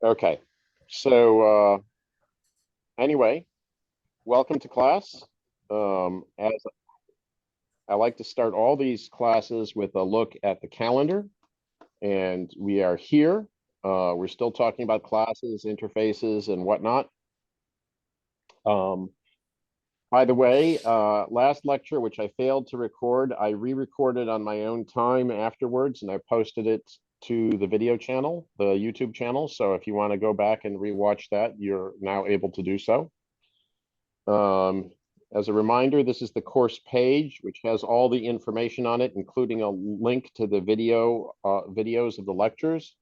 Okay. So anyway, welcome to class. As I like to start all these classes with a look at the calendar, and we are here. We're still talking about classes, interfaces, and whatnot. Um, by the way, last lecture, which I failed to record, I re-recorded on my own time afterwards, and I posted it to the video channel, the YouTube channel. So if you want to go back and rewatch that, you're now able to do so. As a reminder, this is the course page, which has all the information on it, including a link to the videos of the lectures.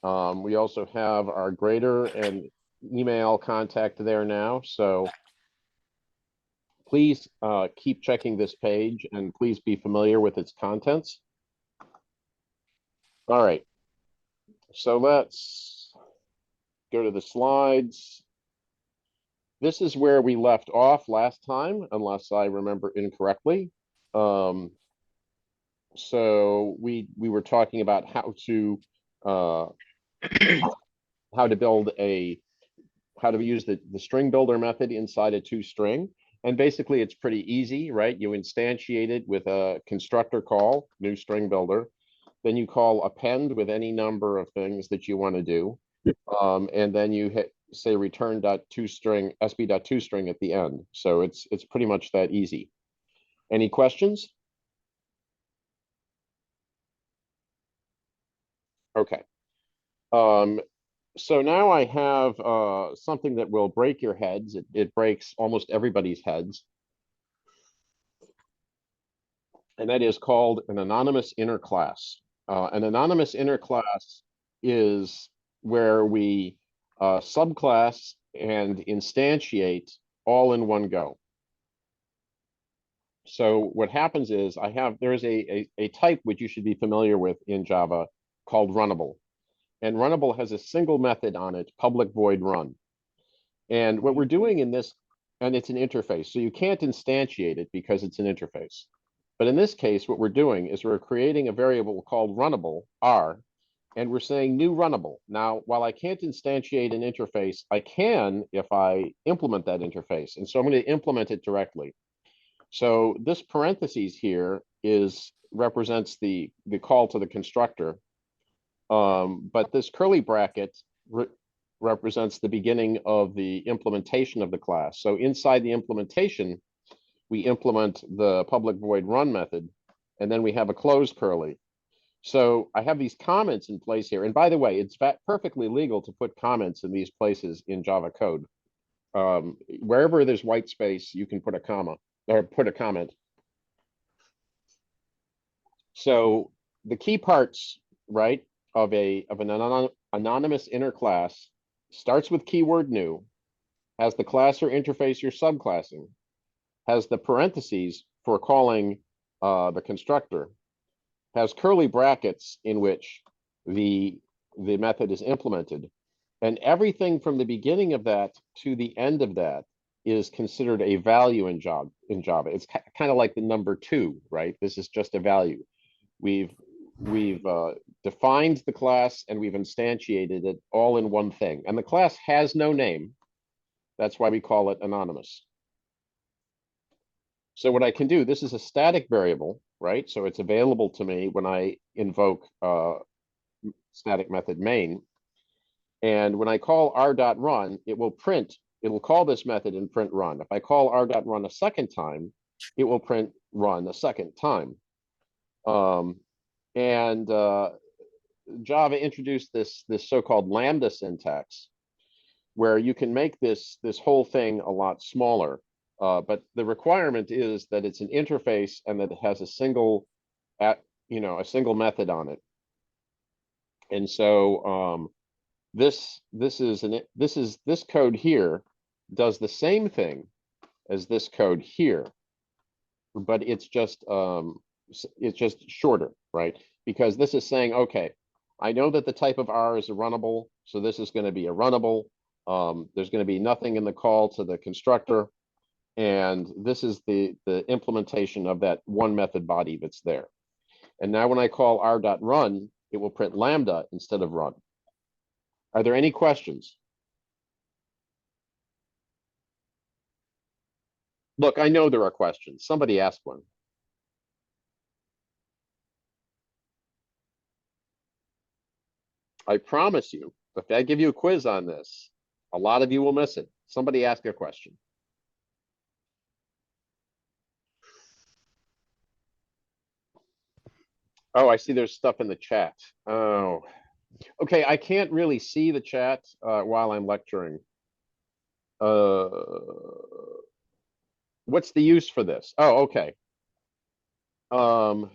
We also have our grader and email contact there now. So please keep checking this page and please be familiar with its contents. All right, so let's go to the slides. This is where we left off last time, unless I remember incorrectly. So we were talking about how to build how to use the string builder method inside a toString. And basically it's pretty easy, right? You instantiate it with a constructor call, new string builder. Then you call append with any number of things that you want to do. And then you hit say return.toString, sb.toString at the end. So it's pretty much that easy. Any questions? Okay. So now I have something that will break your heads. It breaks almost everybody's heads. And that is called an anonymous inner class. An anonymous inner class is where we subclass and instantiate all in one go. So what happens is there is a type which you should be familiar with in Java called runnable. And runnable has a single method on it, public void run. And what we're doing in this, and it's an interface, so you can't instantiate it because it's an interface. But in this case, what we're doing is we're creating a variable called runnable, R, and we're saying new runnable. Now, while I can't instantiate an interface, I can if I implement that interface. And so I'm going to implement it directly. So this parentheses here represents the call to the constructor. But this curly bracket represents the beginning of the implementation of the class. So inside the implementation, we implement the public void run method, and then we have a close curly. So I have these comments in place here. And by the way, it's perfectly legal to put comments in these places in Java code. Wherever there's white space, you can put a comma or put a comment. So the key parts, right, of an anonymous inner class starts with keyword new, has the class or interface you're subclassing, has the parentheses for calling the constructor, has curly brackets in which the method is implemented, and everything from the beginning of that to the end of that is considered a value in Java. It's kind of like the number 2, right? This is just a value. We've defined the class and we've instantiated it all in one thing. And the class has no name. That's why we call it anonymous. So what I can do, this is a static variable, right? So it's available to me when I invoke static method main. And when I call r.run, it will call this method and print run. If I call r.run a second time, it will print run a second time. Java introduced this so-called lambda syntax, where you can make this whole thing a lot smaller. But the requirement is that it's an interface and that it has a single method on it. And so this code here does the same thing as this code here, but it's just shorter, right? Because this is saying, okay, I know that the type of R is a runnable, so this is going to be a runnable. There's going to be nothing in the call to the constructor, and this is the implementation of that one method body that's there. And now when I call r.run, it will print lambda instead of run. Are there any questions? Look, I know there are questions. Somebody ask one. I promise you, if I give you a quiz on this, a lot of you will miss it. Somebody ask a question. Oh, I see there's stuff in the chat. Oh, okay. I can't really see the chat while I'm lecturing. Uh, what's the use for this? Oh, okay. Um,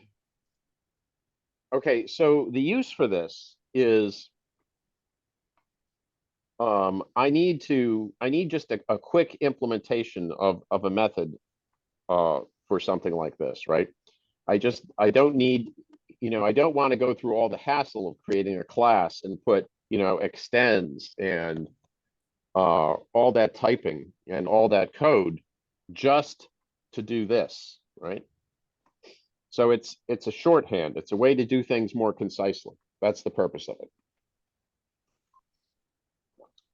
okay, so the use for this is I need just a quick implementation of a method for something like this, right? I don't need, I don't want to go through all the hassle of creating a class and put, extends and all that typing and all that code just to do this, right? So it's a shorthand. It's a way to do things more concisely. That's the purpose of it.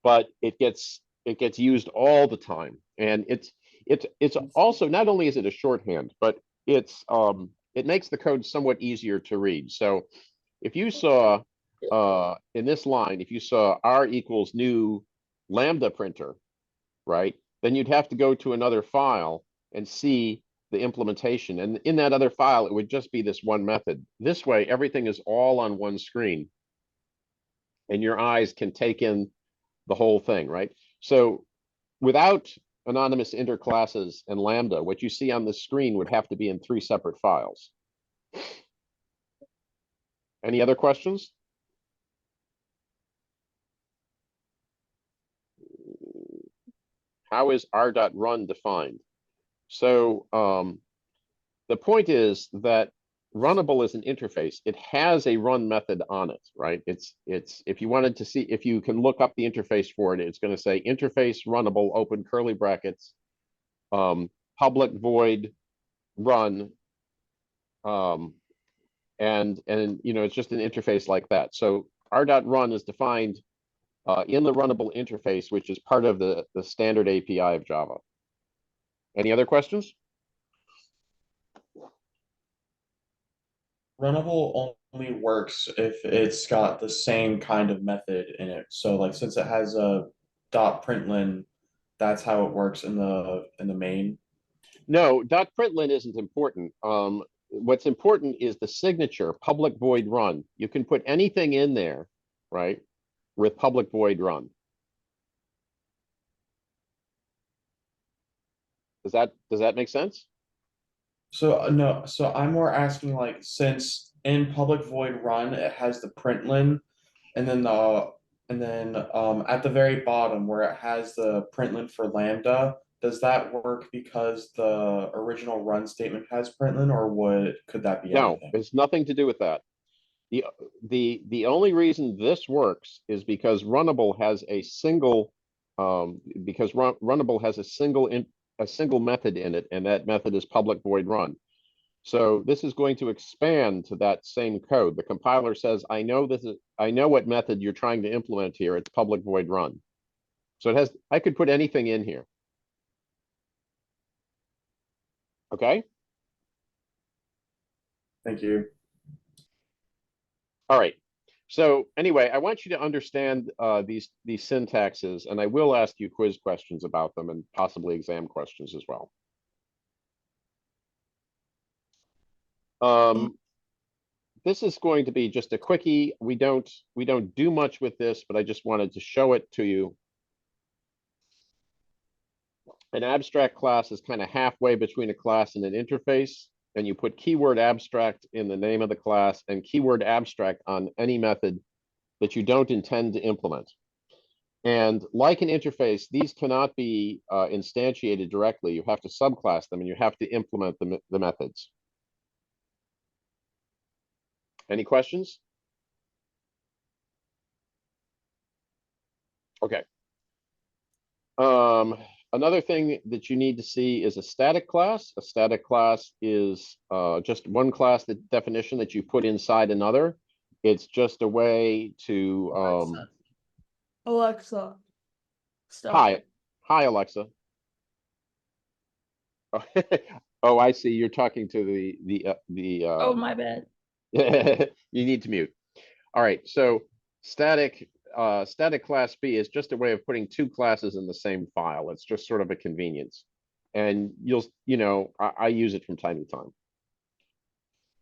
But it gets used all the time, and it's also, not only is it a shorthand, but it makes the code somewhat easier to read. So if you saw in this line, if you saw R equals new lambda printer, right? Then you'd have to go to another file and see the implementation. And in that other file, it would just be this one method. This way, everything is all on one screen, and your eyes can take in the whole thing, right? So without anonymous interclasses and lambda, what you see on the screen would have to be in 3 separate files. Any other questions? How is r.run defined? So the point is that runnable is an interface. It has a run method on it, right? It's if you wanted to see, if you can look up the interface for it, it's going to say interface runnable, open curly brackets, public void run, and it's just an interface like that. So r.run is defined in the runnable interface, which is part of the standard API of Java. Any other questions? Runnable only works if it's got the same kind of method in it. So like since it has a dot println, that's how it works in the main. No, .println isn't important. What's important is the signature public void run. You can put anything in there, right, with public void run. Does that make sense? So no, so I'm more asking like since in public void run it has the println and then at the very bottom where it has the println for lambda, does that work because the original run statement has println or could that be No, anything? it's nothing to do with that. The the only reason this works is because runnable has a single runnable has a single method in it, and that method is public void run. So this is going to expand to that same code. The compiler says, I know what method you're trying to implement here. It's public void run. So I could put anything in here. Okay. Thank you. All right. So anyway, I want you to understand these syntaxes, and I will ask you quiz questions about them and possibly exam questions as well. This is going to be just a quickie. We don't do much with this, but I just wanted to show it to you. An abstract class is kind of halfway between a class and an interface, and you put keyword abstract in the name of the class and keyword abstract on any method that you don't intend to implement. And like an interface, these cannot be instantiated directly. You have to subclass them and you have to implement the methods. Any questions? Okay. Another thing that you need to see is a static class. A static class is just one class, the definition that you put inside another. It's just a way to Alexa, stop. Hi, Alexa. Oh, oh, I see. You're talking to Oh, my bad. you need to mute. All right. So static class B is just a way of putting two classes in the same file. It's just sort of a convenience. And I use it from time to time.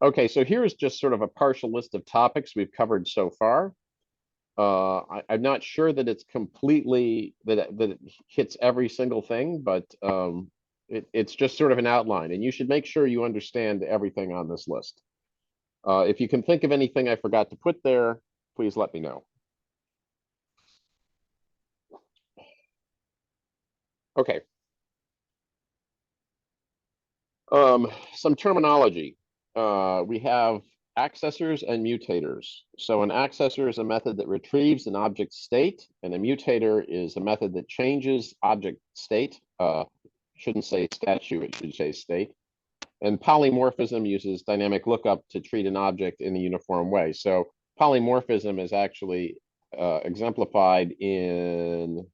Okay, so here's just sort of a partial list of topics we've covered so far. I'm not sure that it's completely that it hits every single thing, but it's just sort of an outline, and you should make sure you understand everything on this list. If you can think of anything I forgot to put there, please let me know. Okay. Some terminology. We have accessors and mutators. So an accessor is a method that retrieves an object state, and a mutator is a method that changes object state. Shouldn't say statute, it should say state. And polymorphism uses dynamic lookup to treat an object in a uniform way. So polymorphism is actually exemplified in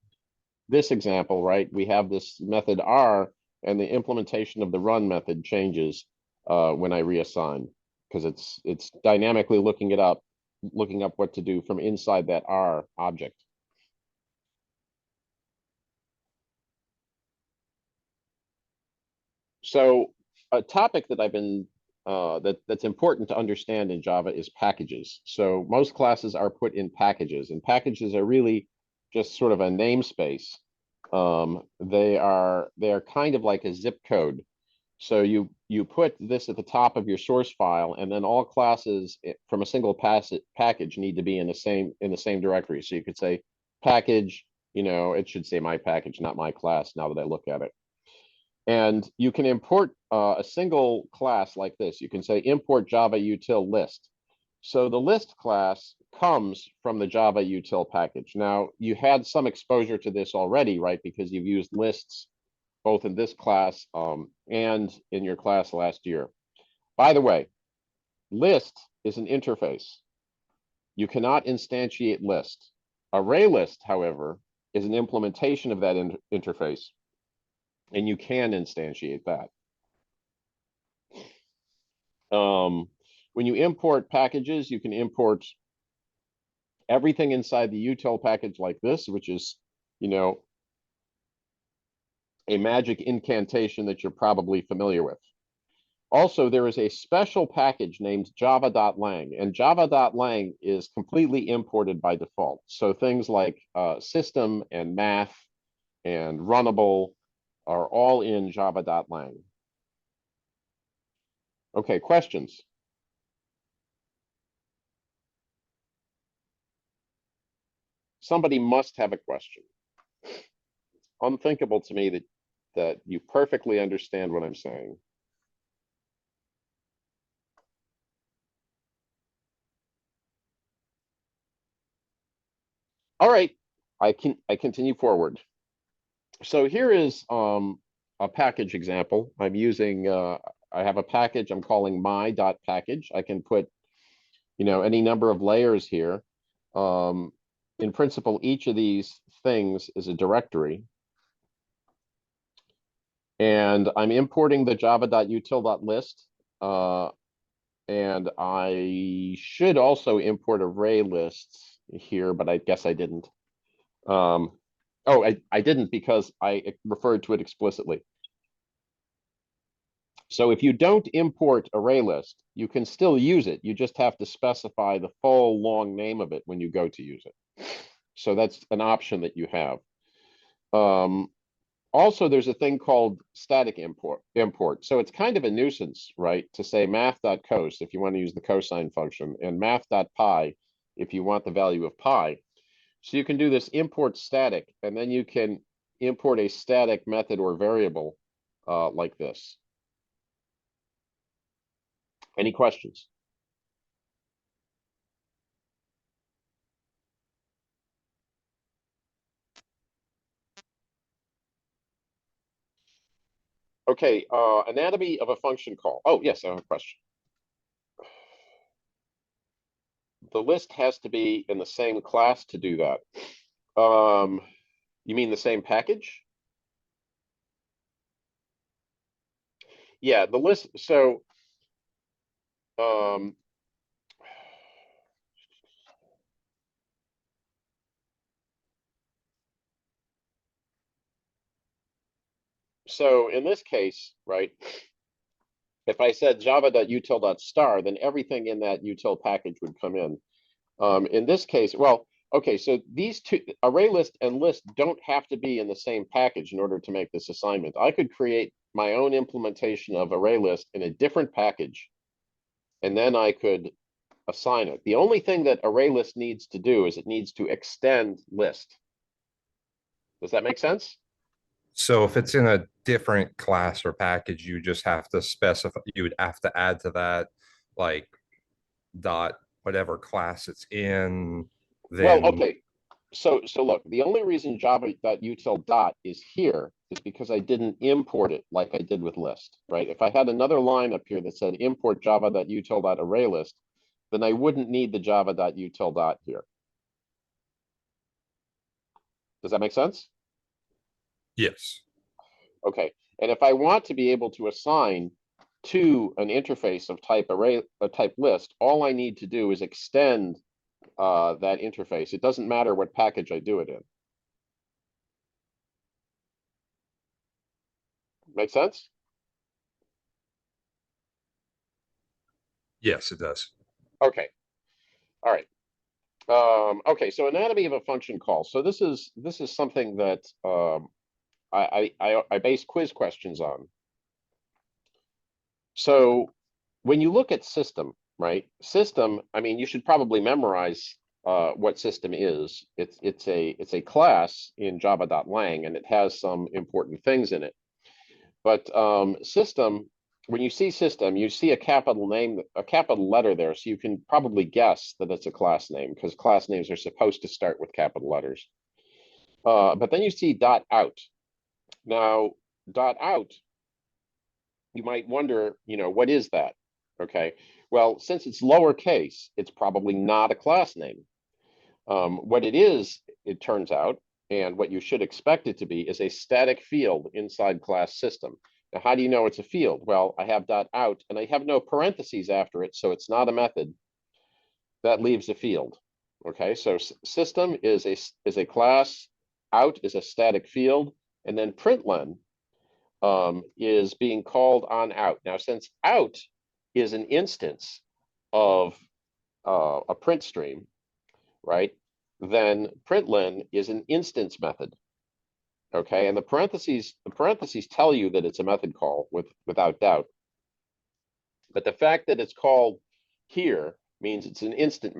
this example, right? We have this method R, and the implementation of the run method changes when I reassign, because it's dynamically looking up what to do from inside that R object. So a topic that I've been that's important to understand in Java is packages. So most classes are put in packages, and packages are really just sort of a namespace. They are kind of like a zip code. So you put this at the top of your source file, and then all classes from a single package need to be in the same directory. So you could say package, it should say my package, not my class, now that I look at it. And you can import a single class like this. You can say import Java util list. So the list class comes from the Java util package. Now, you had some exposure to this already, right? Because you've used lists both in this class and in your class last year. By the way, list is an interface. You cannot instantiate list. Array list, however, is an implementation of that interface, and you can instantiate that. When you import packages, you can import everything inside the util package like this, which is, a magic incantation that you're probably familiar with. Also, there is a special package named java.lang, and java.lang is completely imported by default. So things like system and math and runnable are all in java.lang. Okay, questions? Somebody must have a question. Unthinkable to me that you perfectly understand what I'm saying. All right, I continue forward. So here is a package example. I'm using I have a package I'm calling my.package. I can put any number of layers here. In principle, each of these things is a directory. And I'm importing the java.util.list. And I should also import array lists here, but I guess I didn't. Oh, I didn't because I referred to it explicitly. So if you don't import array list, you can still use it. You just have to specify the full long name of it when you go to use it. So that's an option that you have. Also, there's a thing called static import. So it's kind of a nuisance, right? To say math.cos if you want to use the cosine function, and math.pi if you want the value of pi. So you can do this import static, and then you can import a static method or variable like this. Any questions? Okay, anatomy of a function call. Oh, yes, I have a question. The list has to be in the same class to do that. You mean the same package? Yeah, the list. So, um, so in this case, right, if I said java.util.star, then everything in that util package would come in. In this case, well, okay, so these two, array list and list, don't have to be in the same package in order to make this assignment. I could create my own implementation of array list in a different package, and then I could assign it. The only thing that array list needs to do is it needs to extend list. Does that make sense? So if it's in a different class or package, you just have to specify, you would have to add to that, like, dot whatever class it's in, Well, then okay. So look, the only reason java.util dot is here is because I didn't import it like I did with list, right? If I had another line up here that said import java.util.array list, then I wouldn't need the java.util dot here. Does that make sense? yes. Okay. And if I want to be able to assign to an interface of type array, a type list, all I need to do is extend that interface. It doesn't matter what package I do it in. Make sense? Yes, it does. Okay. All right. Okay, so anatomy of a function call. So this is something that I base quiz questions on. So when you look at system, right? System, I mean, you should probably memorize what system is. It's a class in java.lang, and it has some important things in it. But system, when you see system, you see a capital name, a capital letter there, so you can probably guess that it's a class name because class names are supposed to start with capital letters. But then you see dot out. Now, dot out, you might wonder, what is that? Okay, well, since it's lowercase, it's probably not a class name. What it is, it turns out, and what you should expect it to be, is a static field inside class system. Now, how do you know it's a field? Well, I have dot out, and I have no parentheses after it, so it's not a method. That leaves a field. Okay, so system is a class, out is a static field, and then println is being called on out. Now, since out is an instance of a print stream, right? Then println is an instance method. Okay, and the parentheses tell you that it's a method call without doubt. But the fact that it's called here means it's an instance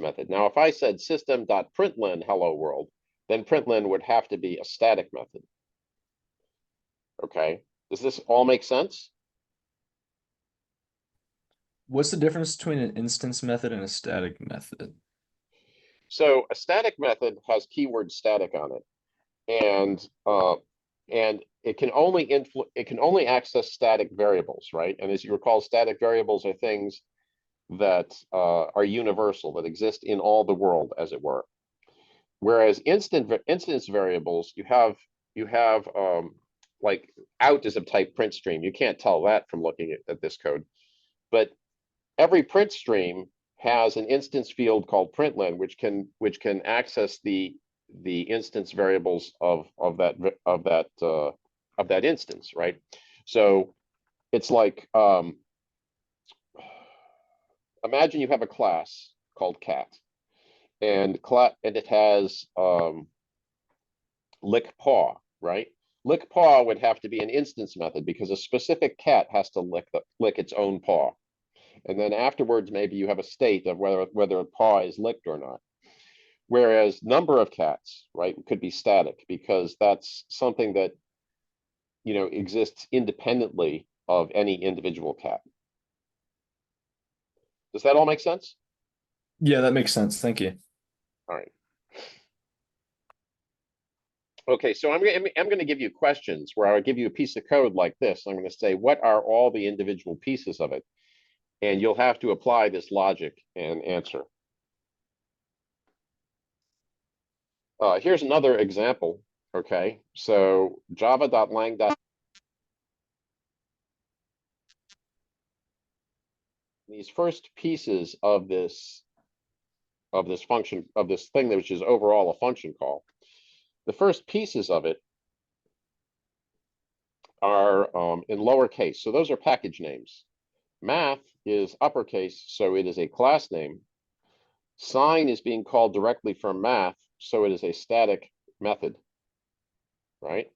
method. Now, if I said system.println hello world, then println would have to be a static method. Okay, does this all make sense? What's the difference between an instance method and a static method? So a static method has keyword static on it, and it can only access static variables, right? And as you recall, static variables are things that are universal, that exist in all the world, as it were. Whereas instance variables, you have like out is a type print stream. You can't tell that from looking at this code, but every print stream has an instance field called println, which can access the instance variables of that instance, right? So it's like imagine you have a class called cat, and it has lick paw, right? Lick paw would have to be an instance method because a specific cat has to lick its own paw. And then afterwards, maybe you have a state of whether a paw is licked or not. Whereas number of cats, right, could be static because that's something that, exists independently of any individual cat. Does that all make sense? Yeah, that makes sense. Thank you. All right. Okay, so I'm going to give you questions where I'll give you a piece of code like this. I'm going to say, what are all the individual pieces of it? And you'll have to apply this logic and answer. Here's another example. Okay, so java.lang. These first pieces of this function, of this thing, which is overall a function call, the first pieces of it are in lowercase. So those are package names. Math is uppercase, so it is a class name. Sign is being called directly from math, so it is a static method, right?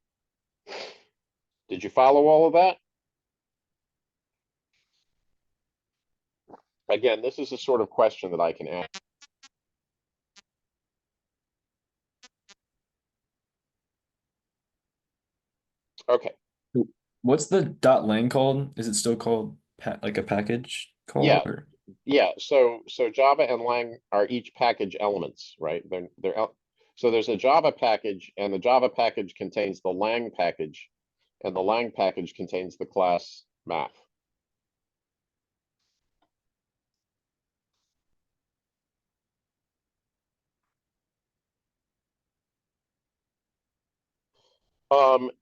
Did you follow all of that? Again, this is a sort of question that I can ask. Okay. What's the .lang called? Is it still called like a package call? Yeah. Or? Yeah, so Java and Lang are each package elements, right? So there's a Java package, and the Java package contains the Lang package, and the Lang package contains the class math.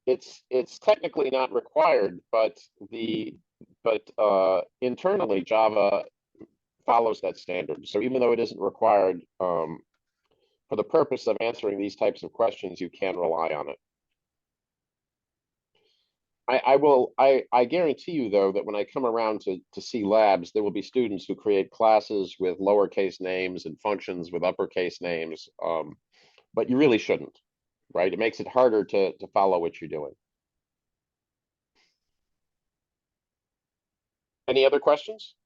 It's technically not required, but internally Java follows that standard. So even though it isn't required, for the purpose of answering these types of questions, you can rely on it. I guarantee you, though, that when I come around to see labs, there will be students who create classes with lowercase names and functions with uppercase names. But you really shouldn't, right? It makes it harder to follow what you're doing. Any other questions?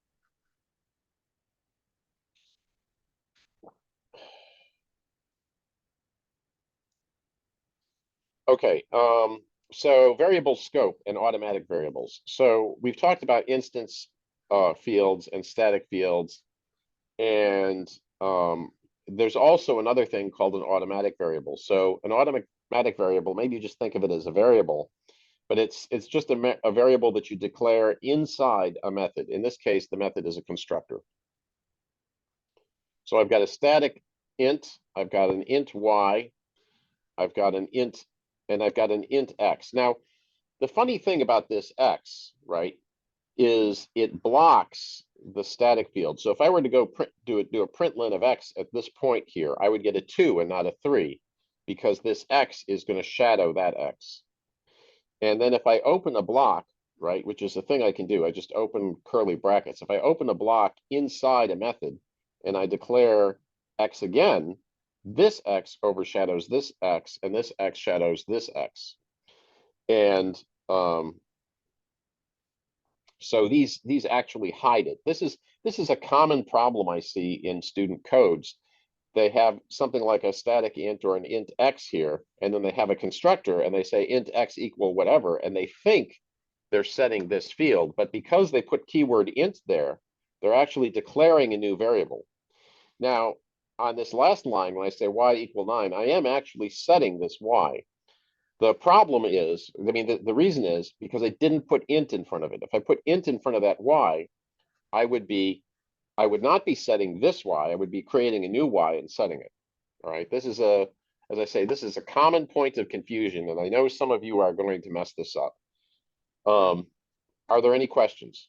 Okay, so variable scope and automatic variables. So we've talked about instance fields and static fields, and there's also another thing called an automatic variable. So an automatic variable, maybe you just think of it as a variable, but it's just a variable that you declare inside a method. In this case, the method is a constructor. So I've got a static int, I've got an int y, I've got an int, and I've got an int x. Now, the funny thing about this x, right, is it blocks the static field. So if I were to go do a println of x at this point here, I would get a 2 and not a 3, because this x is going to shadow that x. And then if I open a block, right, which is the thing I can do, I just open curly brackets. If I open a block inside a method and I declare x again, this x overshadows this x, and this x shadows this x. And so these actually hide it. This is a common problem I see in student codes. They have something like a static int or an int x here, and then they have a constructor and they say int x equal whatever, and they think they're setting this field, but because they put keyword int there, they're actually declaring a new variable. Now, on this last line, when I say y equal 9, I am actually setting this y. The problem is, I mean, the reason is because I didn't put int in front of it. If I put int in front of that y, I would not be setting this y, I would be creating a new y and setting it. All right, this is as I say, this is a common point of confusion, and I know some of you are going to mess this up. Are there any questions?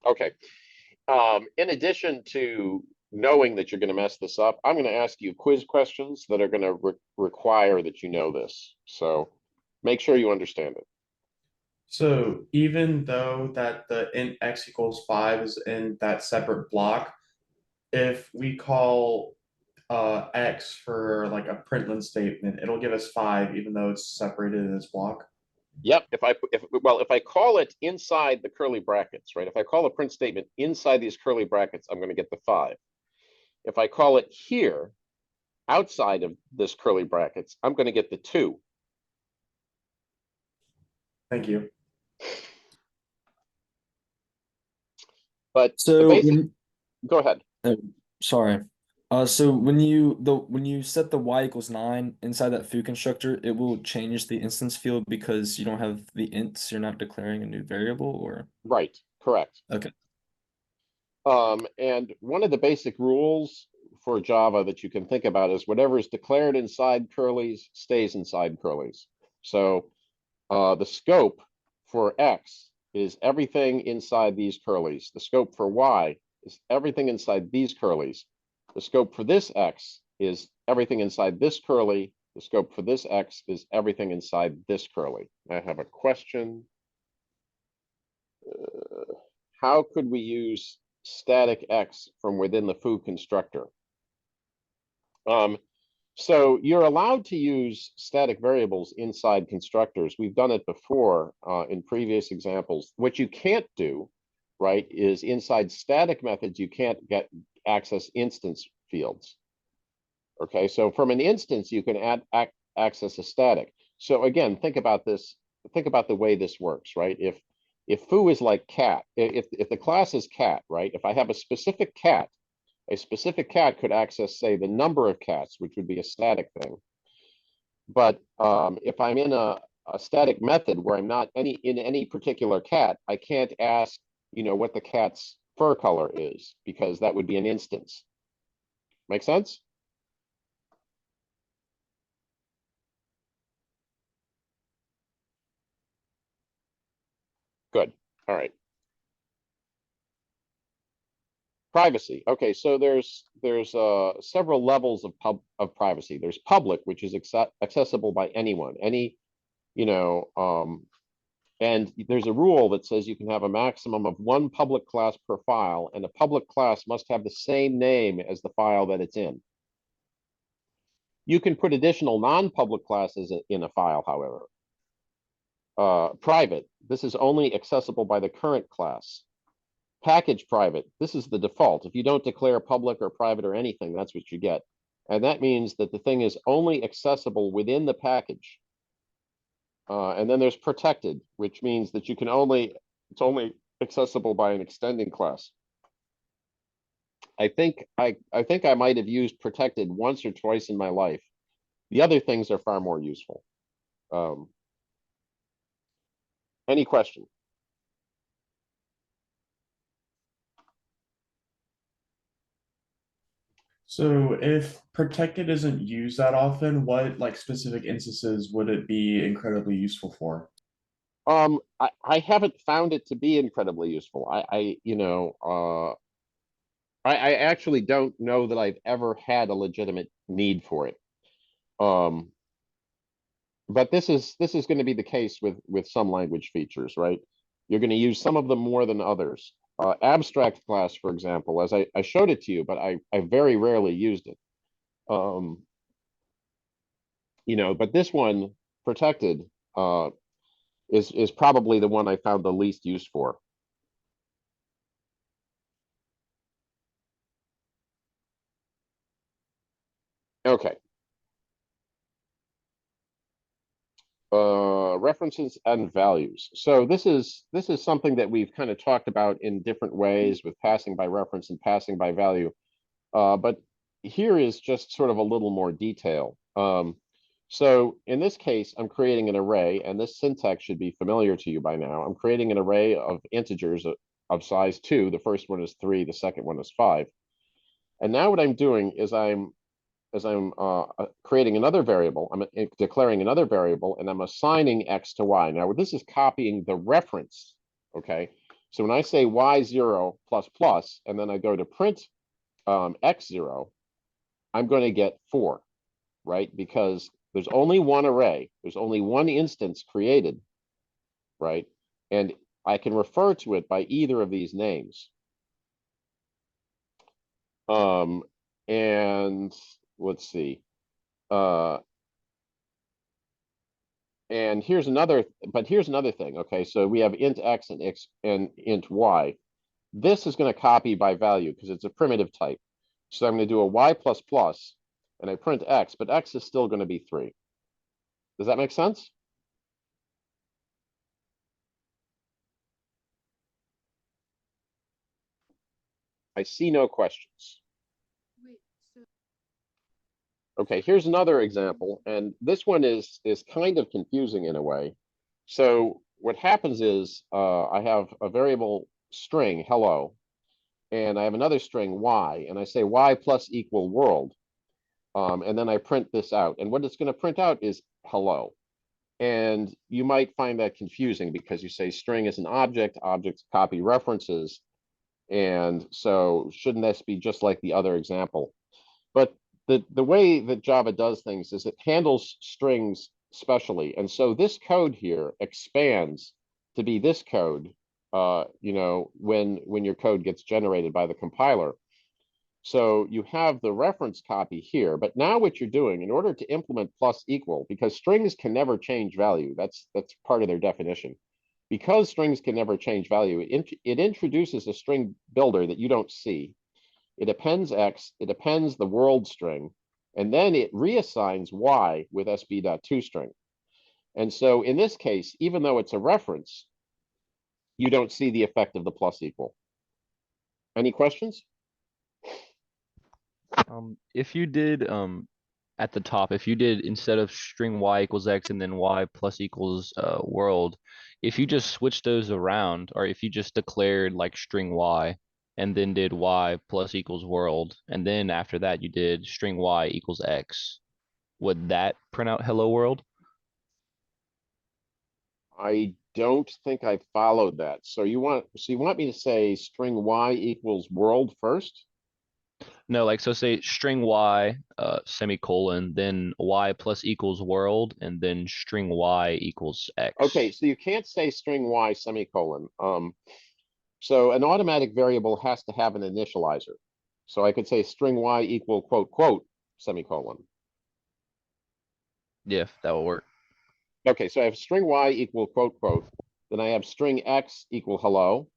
Okay. In addition to knowing that you're going to mess this up, I'm going to ask you quiz questions that are going to require that you know this. So make sure you understand it. So even though that the int x equals 5 is in that separate block, if we call x for like a println statement, it'll give us 5 even though it's separated in this block. Yep. If I call it inside the curly brackets, right? If I call a print statement inside these curly brackets, I'm going to get the 5. If I call it here, outside of this curly brackets, I'm going to get the 2. Thank you. But So go ahead. sorry. So when you set the y equals 9 inside that foo constructor, it will change the instance field because you don't have the ints, you're not declaring a new variable, or Right, correct. okay. And one of the basic rules for Java that you can think about is whatever is declared inside curlies stays inside curlies. So the scope for X is everything inside these curlies. The scope for Y is everything inside these curlies. The scope for this X is everything inside this curly. The scope for this X is everything inside this curly. I have a question. How could we use static X from within the foo constructor? So you're allowed to use static variables inside constructors. We've done it before in previous examples. What you can't do, right, is inside static methods, you can't access instance fields. Okay, so from an instance, you can access a static. So again, think about this. Think about the way this works, right? If foo is like cat, if the class is cat, right? If I have a specific cat could access, say, the number of cats, which would be a static thing. But if I'm in a static method where I'm not in any particular cat, I can't ask, what the cat's fur color is, because that would be an instance. Make sense? Good. All right. Privacy. Okay, so there's several levels of privacy. There's public, which is accessible by anyone, and there's a rule that says you can have a maximum of one public class per file, and a public class must have the same name as the file that it's in. You can put additional non-public classes in a file, however. Private, this is only accessible by the current class. Package private, this is the default. If you don't declare public or private or anything, that's what you get. And that means that the thing is only accessible within the package. And then there's protected, which means that it's only accessible by an extending class. I think I might have used protected once or twice in my life. The other things are far more useful. Any question? So if protected isn't used that often, what like specific instances would it be incredibly useful for? I haven't found it to be incredibly useful. I actually don't know that I've ever had a legitimate need for it. But this is going to be the case with some language features, right? You're going to use some of them more than others. Abstract class, for example, as I showed it to you, but I very rarely used it. But this one, protected, is probably the one I found the least use for. Okay. References and values. So this is something that we've kind of talked about in different ways with passing by reference and passing by value. But here is just sort of a little more detail. So in this case, I'm creating an array, and this syntax should be familiar to you by now. I'm creating an array of integers of size 2. The first one is 3, the second one is 5. And now what I'm doing is I'm creating another variable, I'm declaring another variable, and I'm assigning X to Y. Now, this is copying the reference, okay? So when I say Y0 plus plus, and then I go to print X0, I'm going to get 4, right? Because there's only one array, there's only one instance created, right? And I can refer to it by either of these names. And let's see. And here's another thing. Okay, so we have int X and int Y. This is going to copy by value because it's a primitive type. So I'm going to do a Y plus plus, and I print X, but X is still going to be 3. Does that make sense? I see no questions. Okay, here's another example, and this one is kind of confusing in a way. So what happens is I have a variable string, hello, and I have another string y, and I say y plus equal world. And then I print this out. And what it's going to print out is hello. And you might find that confusing because you say string is an object, objects copy references. And so shouldn't this be just like the other example? But the way that Java does things is it handles strings specially. And so this code here expands to be this code, when your code gets generated by the compiler. So you have the reference copy here, but now what you're doing in order to implement plus equal, because strings can never change value, that's part of their definition. Because strings can never change value, it introduces a string builder that you don't see. It appends X, it appends the world string, and then it reassigns Y with sb.toString. And so in this case, even though it's a reference, you don't see the effect of the plus equal. Any questions? If you did at the top, if you did instead of string y equals x and then y plus equals world, if you just switched those around, or if you just declared like string y and then did y plus equals world, and then after that you did string y equals x, would that print out hello world? I don't think I followed that. So you want me to say string y equals world first? No, like so say string y semicolon, then y plus equals world, and then string y equals x. Okay, so you can't say string y semicolon. So an automatic variable has to have an initializer. So I could say string y equal quote quote semicolon. Yeah, that will work. Okay, so I have string y equal quote quote. Then I have string x equal hello.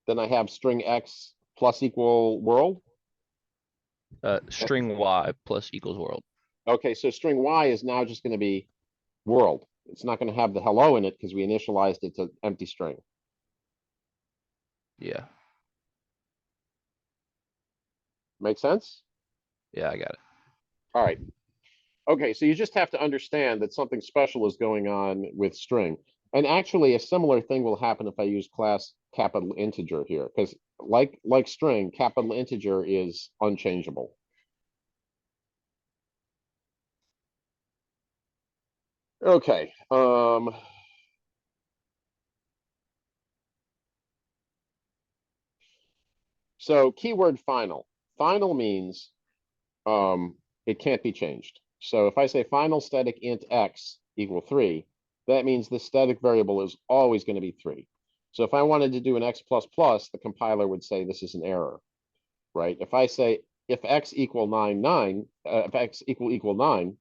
Then I have string x plus equal world. String y plus equals world. Okay, so string y is now just going to be world. It's not going to have the hello in it because we initialized it to empty string. Yeah, Make sense? yeah, I got it. All right. Okay, so you just have to understand that something special is going on with string. And actually, a similar thing will happen if I use class capital integer here, because like string, capital integer is unchangeable. Okay. So keyword final. Final means it can't be changed. So if I say final static int x equal 3, that means the static variable is always going to be 3. So if I wanted to do an x plus plus, the compiler would say this is an error, right? If I say if x equal 9, if x equal 9,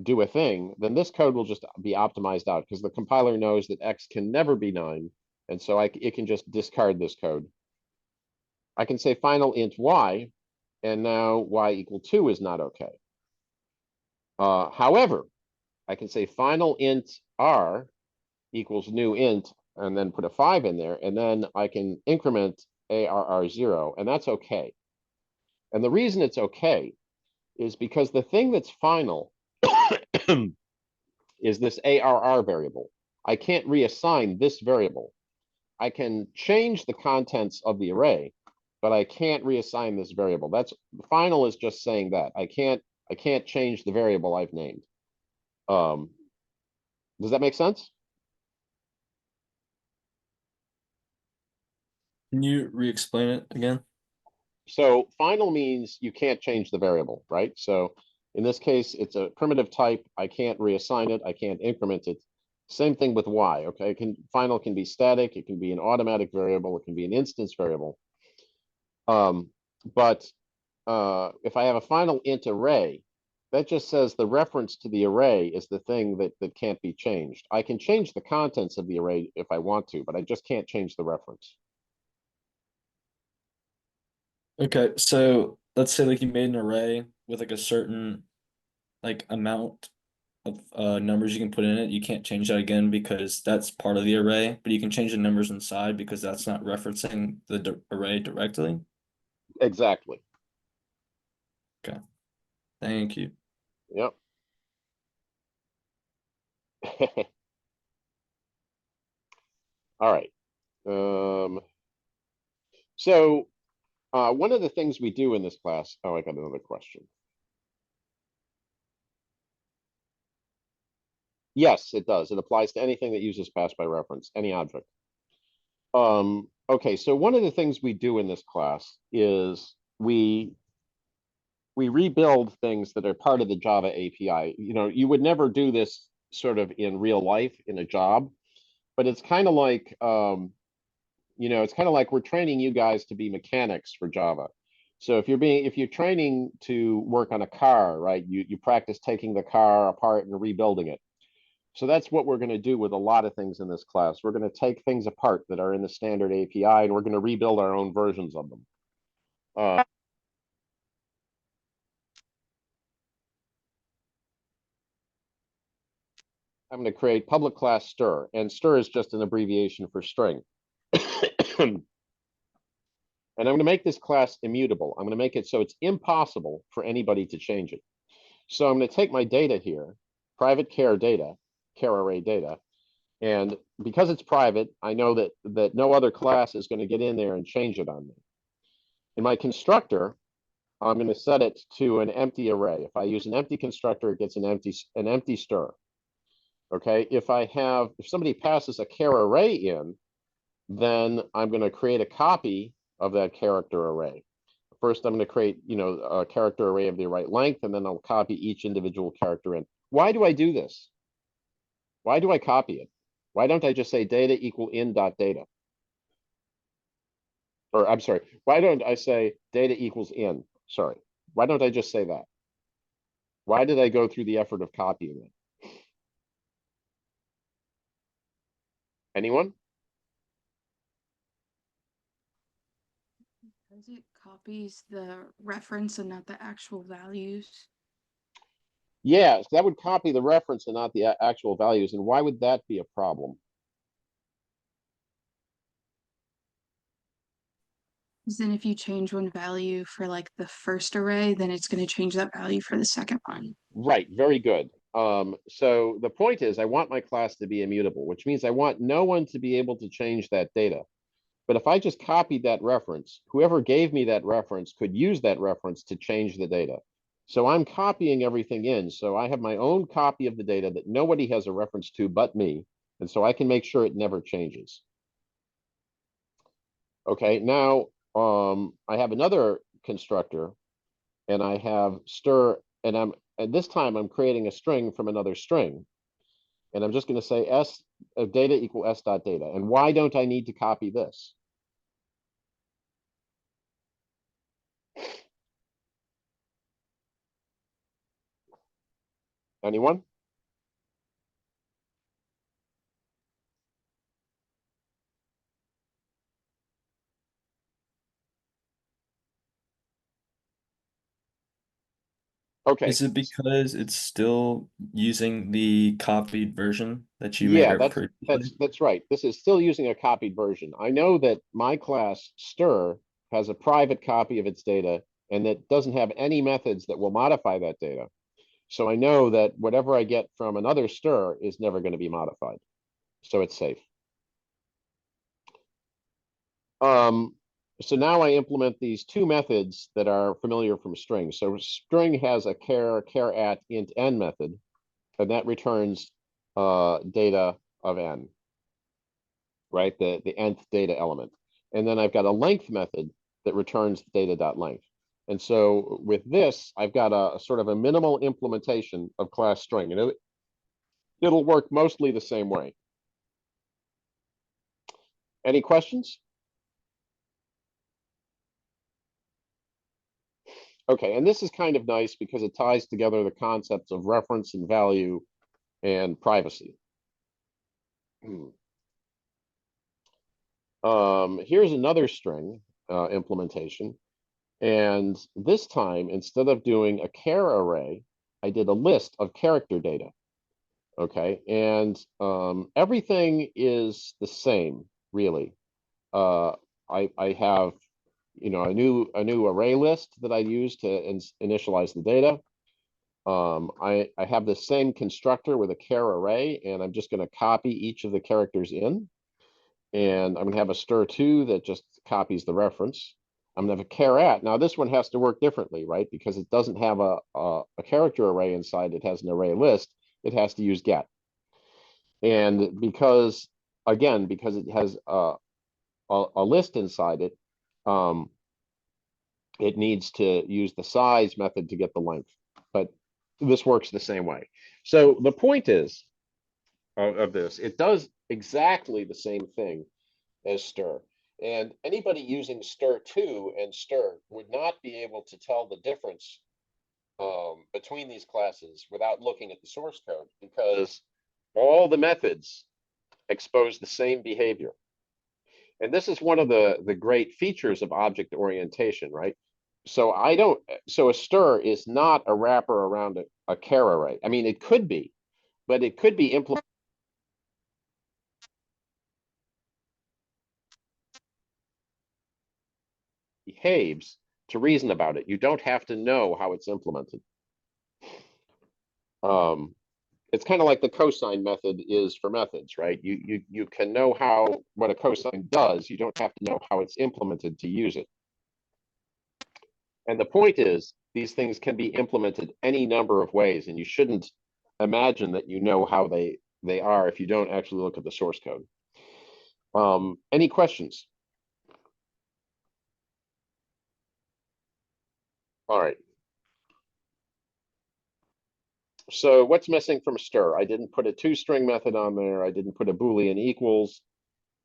do a thing, then this code will just be optimized out because the compiler knows that x can never be 9, and so it can just discard this code. I can say final int y, and now y equal 2 is not okay. However, I can say final int r equals new int, and then put a 5 in there, and then I can increment arr0, and that's okay. And the reason it's okay is because the thing that's final is this arr variable. I can't reassign this variable. I can change the contents of the array, but I can't reassign this variable. That's final is just saying that I can't change the variable I've named. Does that make sense? Can you re-explain it again? So final means you can't change the variable, right? So in this case, it's a primitive type. I can't reassign it. I can't increment it. Same thing with y, okay? Final can be static. It can be an automatic variable. It can be an instance variable. But if I have a final int array, that just says the reference to the array is the thing that can't be changed. I can change the contents of the array if I want to, but I just can't change the reference. Okay, so let's say like you made an array with like a certain like amount of numbers you can put in it. You can't change that again because that's part of the array, but you can change the numbers inside because that's not referencing the array directly. Exactly. Okay, thank you. Yep. All right. So one of the things we do in this class, oh, I got another question. Yes, it does. It applies to anything that uses pass by reference, any object. Okay, so one of the things we do in this class is we rebuild things that are part of the Java API. You know, you would never do this sort of in real life in a job, but it's kind of like, you know, it's kind of like we're training you guys to be mechanics for Java. So if you're training to work on a car, right, you practice taking the car apart and rebuilding it. So that's what we're going to do with a lot of things in this class. We're going to take things apart that are in the standard API, and we're going to rebuild our own versions of them. I'm going to create public class stir, and stir is just an abbreviation for string. And I'm going to make this class immutable. I'm going to make it so it's impossible for anybody to change it. So I'm going to take my data here, private char data, char array data, and because it's private, I know that no other class is going to get in there and change it on me. In my constructor, I'm going to set it to an empty array. If I use an empty constructor, it gets an empty stir. Okay, if somebody passes a char array in, then I'm going to create a copy of that character array. First, I'm going to create, you know, a character array of the right length, and then I'll copy each individual character in. Why do I do this? Why do I copy it? Why don't I just say data equal in dot data? Or I'm sorry, why don't I say data equals in? Sorry, why don't I just say that? Why did I go through the effort of copying it? Anyone? Because it copies the reference and not the actual values. Yeah, that would copy the reference and not the actual values. And why would that be a problem? Because then if you change one value for like the first array, then it's going to change that value for the second one. Right, very good. So the point is I want my class to be immutable, which means I want no one to be able to change that data. But if I just copied that reference, whoever gave me that reference could use that reference to change the data. So I'm copying everything in. So I have my own copy of the data that nobody has a reference to but me. And so I can make sure it never changes. Okay, now I have another constructor, and I have stir, and this time I'm creating a string from another string. And I'm just going to say s of data equal s dot data. And why don't I need to copy this? Anyone? Okay. Is it because it's still using the copied version that you made Yeah, up previously? that's right. This is still using a copied version. I know that my class stir has a private copy of its data and that doesn't have any methods that will modify that data. So I know that whatever I get from another stir is never going to be modified. So it's safe. So now I implement these two methods that are familiar from string. So string has a char at int n method, and that returns data of n, right? The nth data element. And then I've got a length method that returns data.length. And so with this, I've got a sort of a minimal implementation of class string, and it'll work mostly the same way. Any questions? Okay, and this is kind of nice because it ties together the concepts of reference and value and privacy. Here's another string implementation. And this time, instead of doing a char array, I did a list of character data. Okay, and everything is the same, really. I have, you know, a new array list that I use to initialize the data. I have the same constructor with a char array, and I'm just going to copy each of the characters in. And I'm gonna have a stir2 that just copies the reference. I'm gonna have a char at. Now this one has to work differently, right? Because it doesn't have a character array inside, it has an array list, it has to use get. And because, again, because it has a list inside it, it needs to use the size method to get the length. But this works the same way. So the point is of this, it does exactly the same thing as stir. And anybody using stir2 and stir would not be able to tell the difference between these classes without looking at the source code, because all the methods expose the same behavior. And this is one of the great features of object orientation, right? So so a stir is not a wrapper around a char array. I mean, it could be, but it could be implemented. Behaves to reason about it. You don't have to know how it's implemented. It's kind of like the cosine method is for methods, right? You can know what a cosine does. You don't have to know how it's implemented to use it. And the point is, these things can be implemented any number of ways, and you shouldn't imagine that you know how they are if you don't actually look at the source code. Any questions? All right. So what's missing from stir? I didn't put a toString method on there. I didn't put a Boolean equals.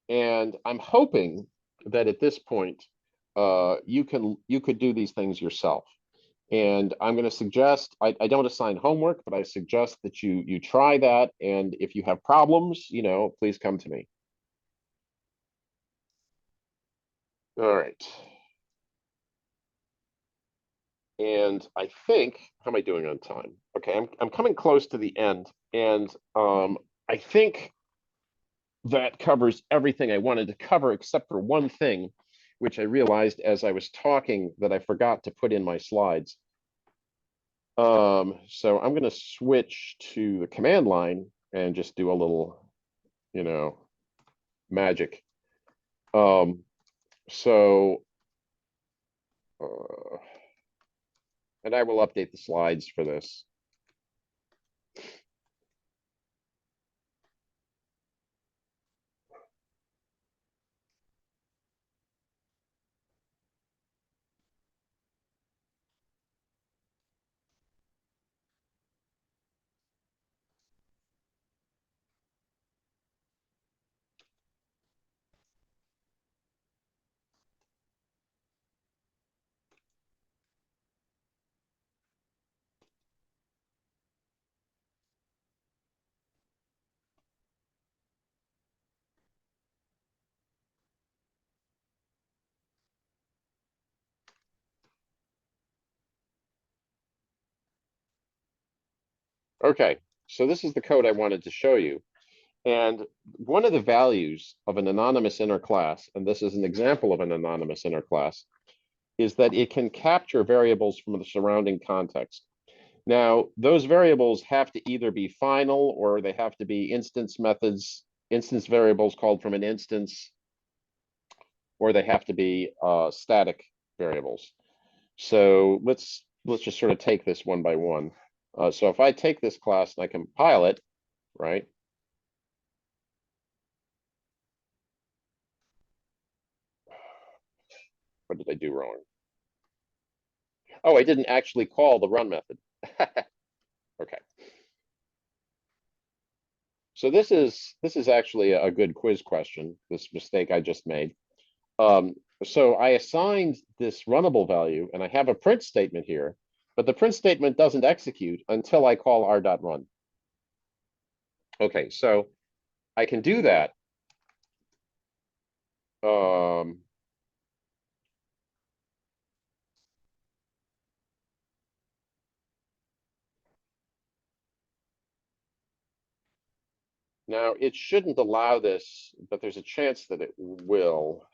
And I'm hoping that at this point, you could do these things yourself. And I'm going to suggest, I don't assign homework, but I suggest that you try that. And if you have problems, please come to me. All right. And I think, how am I doing on time? Okay, I'm coming close to the end. And I think that covers everything I wanted to cover except for one thing, which I realized as I was talking that I forgot to put in my slides. So I'm going to switch to the command line and just do a little, magic. So, and I will update the slides for this. Okay, so this is the code I wanted to show you. And one of the values of an anonymous inner class, and this is an example of an anonymous inner class, is that it can capture variables from the surrounding context. Now, those variables have to either be final or they have to be instance variables called from an instance, or they have to be static variables. So let's just sort of take this one by one. So if I take this class and I compile it, right? What did I do wrong? Oh, I didn't actually call the run method. Okay. So this is actually a good quiz question, this mistake I just made. So I assigned this runnable value and I have a print statement here, but the print statement doesn't execute until I call r.run. Okay, so I can do that. Now it shouldn't allow this, but there's a chance that it will.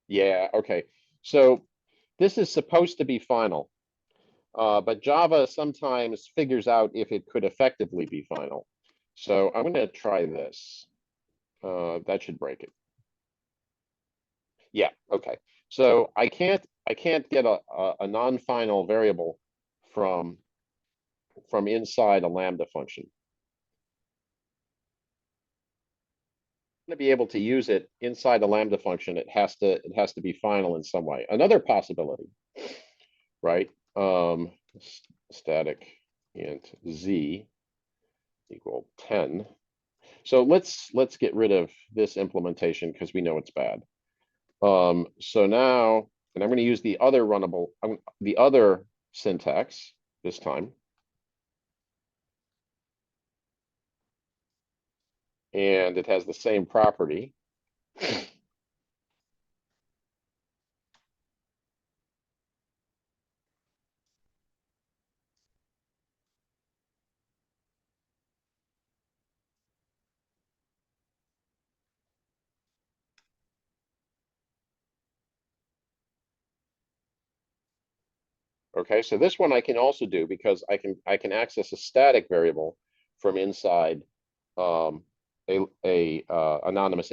Yeah, okay. So this is supposed to be final, but Java sometimes figures out if it could effectively be final. So I'm going to try this. That should break it. Yeah, okay. So I can't get a non-final variable from inside a lambda function. To be able to use it inside a lambda function, it has to be final in some way. Another possibility, right? Static int z equal 10. So let's get rid of this implementation because we know it's bad. So now, and I'm going to use the other runnable, the other syntax this time. And it has the same property. Okay, so this one I can also do because I can access a static variable from inside a anonymous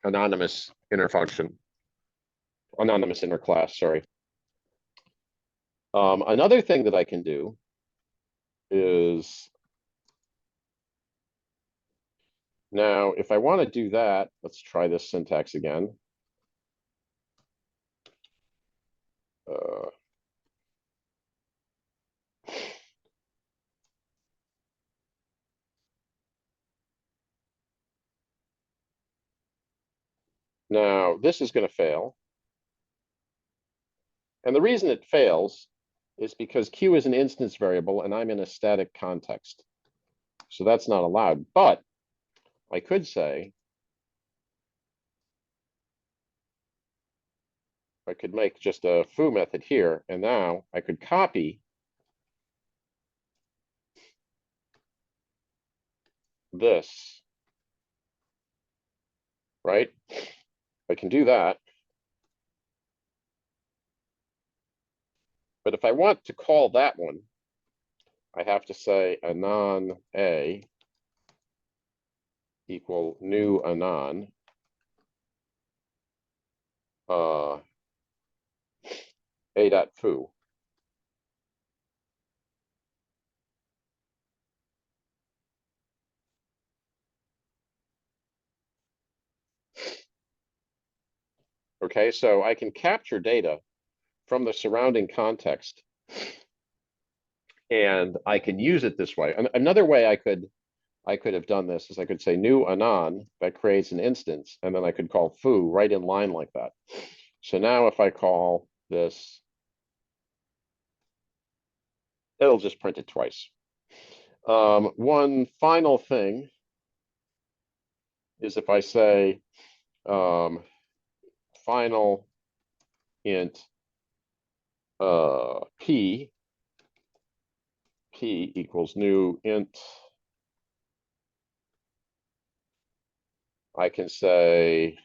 anonymous inner function, anonymous inner class. Sorry. Another thing that I can do is now, if I want to do that, let's try this syntax again. Now, this is going to fail. And the reason it fails is because Q is an instance variable and I'm in a static context. So that's not allowed. But I could say, I could make just a foo method here, and now I could copy this, right? I can do that. But if I want to call that one, I have to say anon a equal new anon a dot foo. Okay, so I can capture data from the surrounding context and I can use it this way. Another way I could have done this is I could say new anon that creates an instance, and then I could call foo right in line like that. So now if I call this, it'll just print it twice. One final thing is if I say final int p equals new int, I can say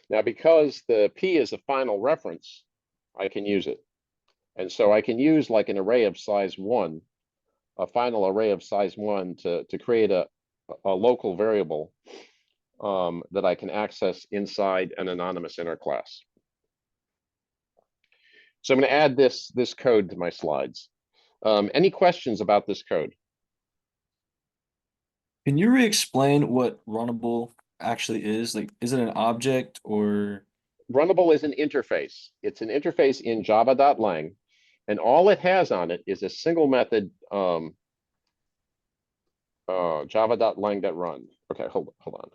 now, because the p is a final reference, I can use it. And so I can use like an array of size 1, a final array of size 1 to create a local variable that I can access inside an anonymous inner class. So I'm going to add this code to my slides. Any questions about this code? Can you re-explain what runnable actually is? Like, is it an object or? Runnable is an interface. It's an interface in java.lang, and all it has on it is a single method java.lang.run. Okay, hold on.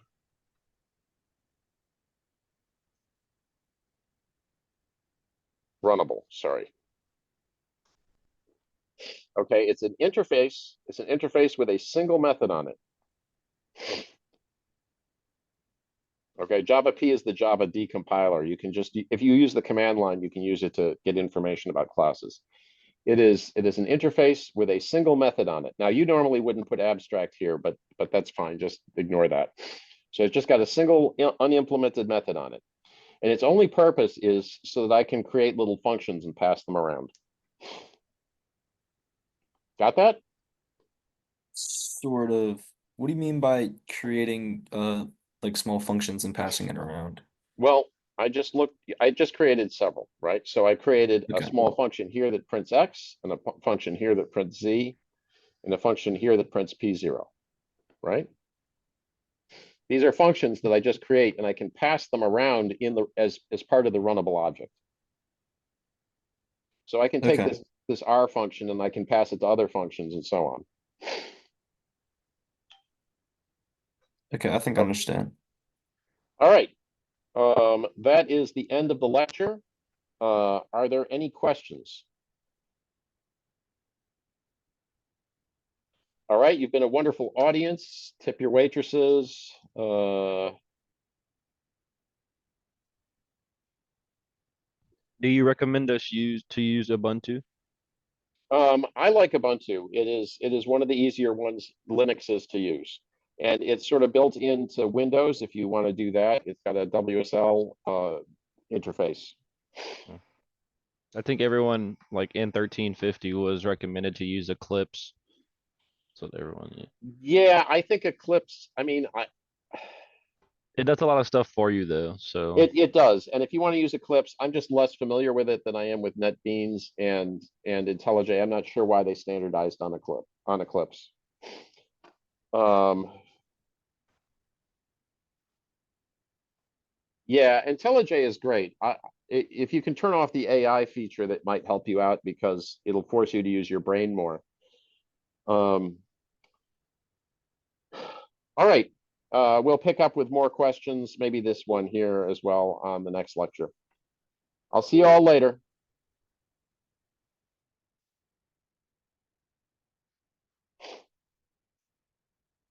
Runnable, sorry. Okay, it's an interface. It's an interface with a single method on it. Okay, Java P is the Java decompiler. You can just, if you use the command line, you can use it to get information about classes. It is an interface with a single method on it. Now, you normally wouldn't put abstract here, but that's fine. Just ignore that. So it's just got a single unimplemented method on it. And its only purpose is so that I can create little functions and pass them around. Got that? Sort of. What do you mean by creating like small functions and passing it around? Well, I just created several, right? So I created a Okay. small function here that prints X, and a function here that prints Z, and a function here that prints P0, right? These are functions that I just create, and I can pass them around as part of the runnable object. So I can take Okay. this R function and I can pass it to other functions and so on. Okay, I think I understand. All right. That is the end of the lecture. Are there any questions? All right, you've been a wonderful audience. Tip your waitresses. Do you recommend us use Ubuntu? I like Ubuntu. It is one of the easier ones Linux is to use. And it's sort of built into Windows if you want to do that. It's got a WSL interface. I think everyone like in 1350 was recommended to use Eclipse. So everyone, Yeah, I think Eclipse, I mean, it does a lot of stuff for you though. So it does. And if you want to use Eclipse, I'm just less familiar with it than I am with NetBeans and IntelliJ. I'm not sure why they standardized on Eclipse. Yeah, IntelliJ is great. If you can turn off the AI feature, that might help you out because it'll force you to use your brain more. All right. We'll pick up with more questions, maybe this one here as well on the next lecture. I'll see you all later.